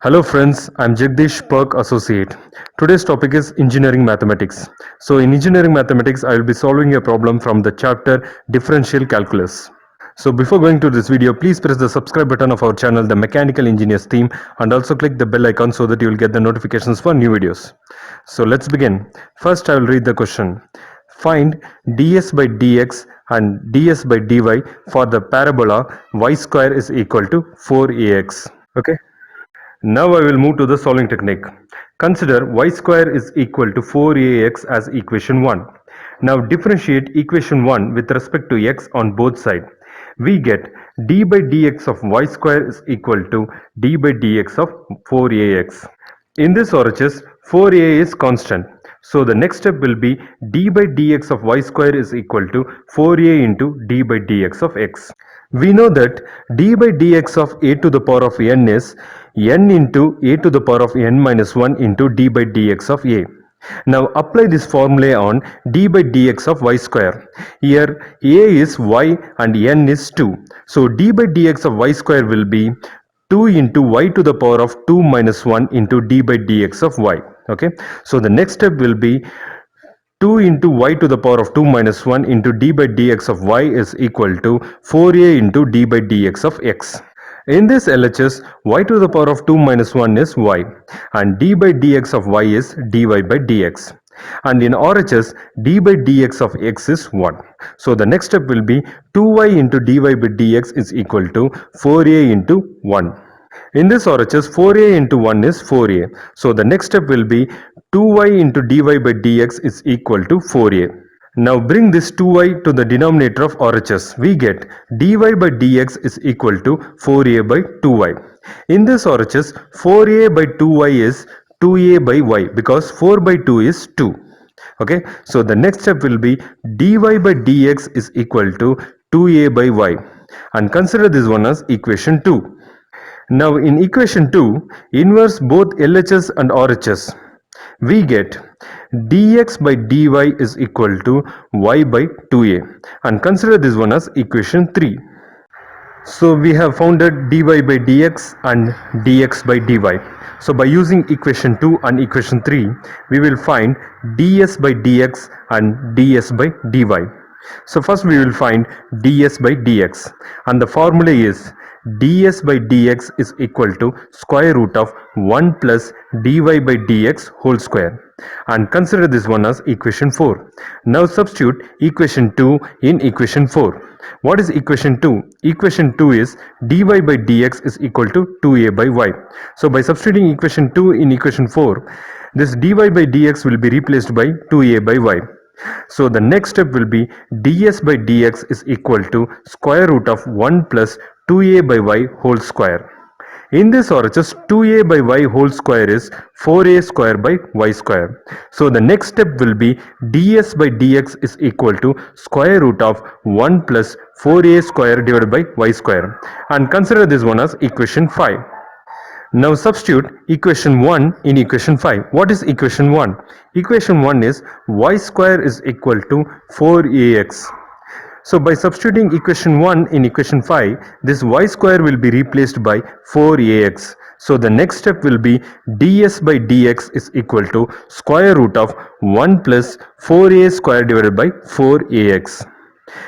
Hello friends, I'm Jagdish Perk Associate. Today's topic is engineering mathematics. So in engineering mathematics, I will be solving a problem from the chapter differential calculus. So before going to this video, please press the subscribe button of our channel, the Mechanical Engineers Team, and also click the bell icon so that you will get the notifications for new videos. So let's begin. First I will read the question. Find ds by dx and ds by dy for the parabola y square is equal to 4ax. Okay. Now I will move to the solving technique. Consider y square is equal to 4ax as equation 1. Now differentiate equation 1 with respect to x on both sides. We get d by dx of y square is equal to d by dx of 4ax. In this RHS, 4a is constant. So the next step will be d by dx of y square is equal to 4a into d by dx of x. We know that d by dx of a to the power of n is n into a to the power of n minus 1 into d by dx of a. Now apply this formula on d by dx of y square. Here a is y and n is 2. So d by dx of y square will be 2 into y to the power of 2 minus 1 into d by dx of y. Okay, so the next step will be 2 into y to the power of 2 minus 1 into d by dx of y is equal to 4a into d by dx of x. In this LHS, y to the power of 2 minus 1 is y and d by dx of y is dy by dx. And in RHS, d by dx of x is 1. So the next step will be 2y into dy by dx is equal to 4a into 1. In this RHS, 4a into 1 is 4a. So the next step will be 2y into dy by dx is equal to 4a. Now bring this 2y to the denominator of RHS. We get dy by dx is equal to 4a by 2y. In this RHS, 4a by 2y is 2a by y because 4 by 2 is 2. Okay, so the next step will be dy by dx is equal to 2a by y, and consider this one as equation 2. Now in equation 2, inverse both LHS and RHS. We get dx by dy is equal to y by 2a, and consider this one as equation 3. So we have founded dy by dx and dx by dy. So by using equation 2 and equation 3, we will find ds by dx and ds by dy. So first we will find ds by dx, and the formula is ds by dx is equal to square root of 1 plus dy by dx whole square, and consider this one as equation 4. Now substitute equation 2 in equation 4. What is equation 2? Equation 2 is dy by dx is equal to 2a by y. So by substituting equation 2 in equation 4, this dy by dx will be replaced by 2a by y. So the next step will be ds by dx is equal to square root of 1 plus 2a by y whole square. In this RHS, 2a by y whole square is 4a square by y square. So the next step will be ds by dx is equal to square root of 1 plus 4a square divided by y square, and consider this one as equation 5. Now substitute equation 1 in equation 5. What is equation 1? Equation 1 is y square is equal to 4ax. So by substituting equation 1 in equation 5, this y square will be replaced by 4ax. So the next step will be ds by dx is equal to square root of 1 plus 4a square divided by 4ax.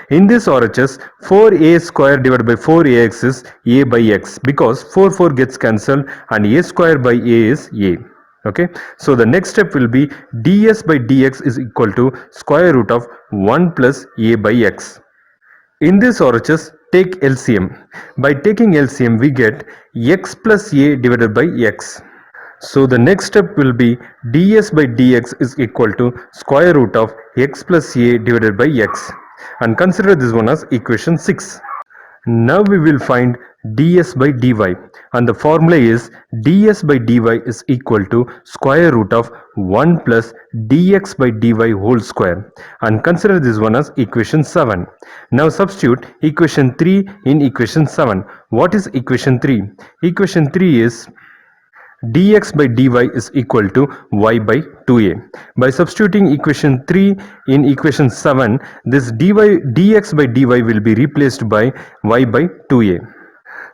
In this RHS, 4a square divided by 4ax is a by x because 4 gets cancelled and a square by a is a. Okay, so the next step will be ds by dx is equal to square root of 1 plus a by x. In this RHS, take LCM. By taking LCM, we get x plus a divided by x. So the next step will be ds by dx is equal to square root of x plus a divided by x, and consider this one as equation 6. Now we will find ds by dy, and the formula is ds by dy is equal to square root of 1 plus dx by dy whole square, and consider this one as equation 7. Now substitute equation 3 in equation 7. What is equation 3? Equation 3 is dx by dy is equal to y by 2a. By substituting equation 3 in equation 7, this dx by dy will be replaced by y by 2a.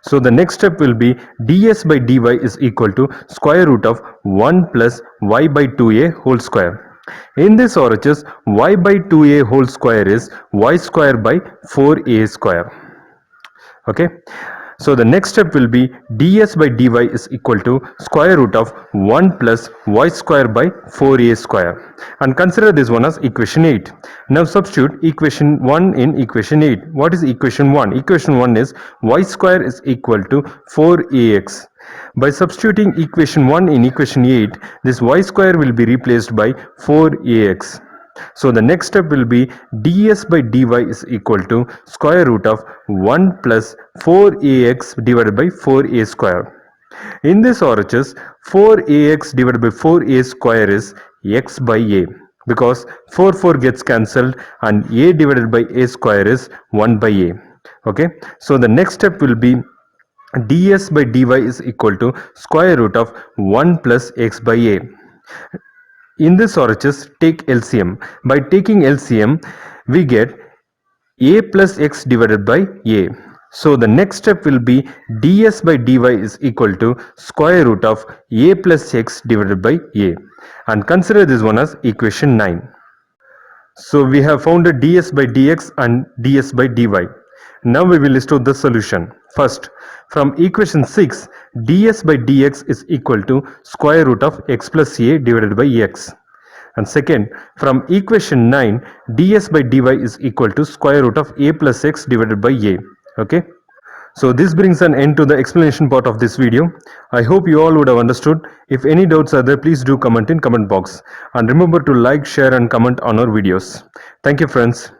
So the next step will be ds by dy is equal to square root of 1 plus y by 2a whole square. In this RHS, y by 2a whole square is y square by 4a square. Okay. So the next step will be ds by dy is equal to square root of 1 plus y square by 4a square, and consider this one as equation 8. Now substitute equation 1 in equation 8. What is equation 1? Equation 1 is y square is equal to 4ax. By substituting equation 1 in equation 8, this y square will be replaced by 4ax. So the next step will be ds by dy is equal to square root of 1 plus 4ax divided by 4a square. In this RHS, 4ax divided by 4a square is x by a, because 4 gets cancelled and a divided by a square is 1 by a. Okay, so the next step will be ds by dy is equal to square root of 1 plus x by a. In this RHS, take LCM. By taking LCM, we get a plus x divided by a. So the next step will be ds by dy is equal to square root of a plus x divided by a. And consider this one as equation 9. So we have found a ds by dx and ds by dy. Now we will list out the solution. First, from equation 6, ds by dx is equal to square root of x plus a divided by x. And second, from equation 9, ds by dy is equal to square root of a plus x divided by a. Okay. So this brings an end to the explanation part of this video. I hope you all would have understood. If any doubts are there, please do comment in comment box. And remember to like, share and comment on our videos. Thank you friends.